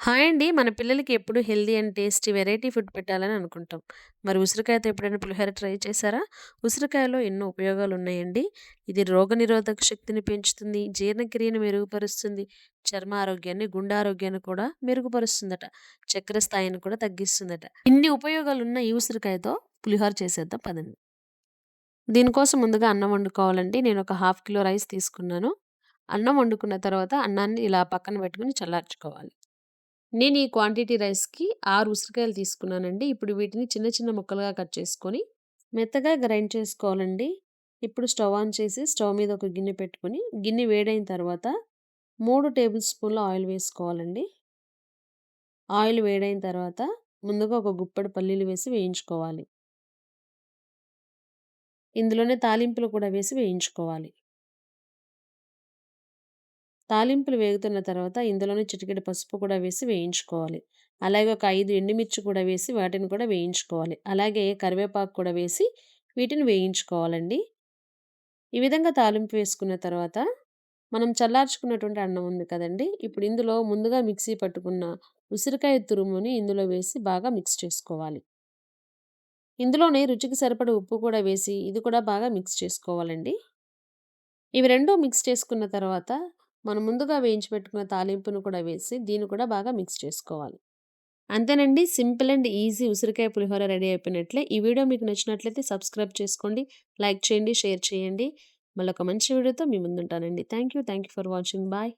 Hi అండి. మన పిల్లలకి ఎప్పుడు healthy and tasty variety food పెట్టాలని అనుకుంటాం. మరి ఉసిరికాయతో ఎప్పుడైనా పులిహోర ట్రై చేశారా? ఉసిరికాయలో ఎన్నో ఉపయోగాలున్నాయండి. ఇది రోగనిరోధక శక్తిని పెంచుతుంది, జీర్ణక్రియను మెరుగుపరుస్తుంది, చర్మ ఆరోగ్యాన్ని, గుండె ఆరోగ్యాన్ని కూడా మెరుగుపరుస్తుందట. చక్కెర స్థాయిని కూడా తగ్గిస్తుందట. ఇన్ని ఉపయోగాలున్న ఈ ఉసిరికాయతో పులిహోర చేసేద్దాం పదండి. దీనికోసం ముందుగా అన్నం వండుకోవాలండి. నేను ఒక హాఫ్ కిలో రైస్ తీసుకున్నాను. అన్నం వండుకున్న తర్వాత అన్నాన్ని ఇలా పక్కన పెట్టుకొని చల్లార్చుకోవాలి. నేను ఈ క్వాంటిటీ రైస్‌కి 6 ఉసిరికాయలు తీసుకున్నానండి. ఇప్పుడు వీటిని చిన్న చిన్న ముక్కలుగా కట్ చేసుకొని, మెత్తగా గ్రైండ్ చేసుకోవాలండి. ఇప్పుడు స్టవ్ ఆన్ చేసి, స్టవ్ మీద ఒక గిన్నె పెట్టుకొని, గిన్నె వేడైన తర్వాత 3 టేబుల్ స్పూన్ల ఆయిల్ వేసుకోవాలండి. ఆయిల్ వేడైన తర్వాత ముందుగా ఒక గుప్పెడు పల్లీలు వేసి వేయించుకోవాలి. ఇందులోనే తాలింపులు కూడా వేసి వేయించుకోవాలి. తాలింపులు వేగుతున్న తర్వాత ఇందులోనే చిటికెడు పసుపు కూడా వేసి వేయించుకోవాలి. అలాగే ఒక 5 ఎండుమిర్చి కూడా వేసి వాటిని కూడా వేయించుకోవాలి. అలాగే కరివేపాకు కూడా వేసి వీటిని వేయించుకోవాలండి. ఈ విధంగా తాలింపు వేసుకున్న తర్వాత మనం చల్లార్చుకున్నటువంటి అన్నం ఉంది కదండీ! ఇప్పుడు ఇందులో ముందుగా మిక్సీ పట్టుకున్న ఉసిరికాయ తురుముని ఇందులో వేసి బాగా మిక్స్ చేసుకోవాలి. ఇందులోనే రుచికి సరిపడ ఉప్పు కూడా వేసి ఇది కూడా బాగా మిక్స్ చేసుకోవాలండి. ఇవి 2 మిక్స్ చేసుకున్న తర్వాత, మనం ముందుగా వేయించి పెట్టుకున్న తాలింపును కూడా వేసి, దీన్ని కూడా బాగా మిక్స్ చేసుకోవాలి. అంతేనండి. సింపుల్ అండ్ ఈజీ ఉసిరికాయ పులిహోర రెడీ అయిపోయినట్లే. ఈ వీడియో మీకు నచ్చినట్లయితే సబ్స్క్రైబ్ చేసుకోండి, లైక్ చేయండి, షేర్ చేయండి. మళ్ళొక మంచి వీడియోతో మీ ముందుంటానండి. Thank you for watching. Bye.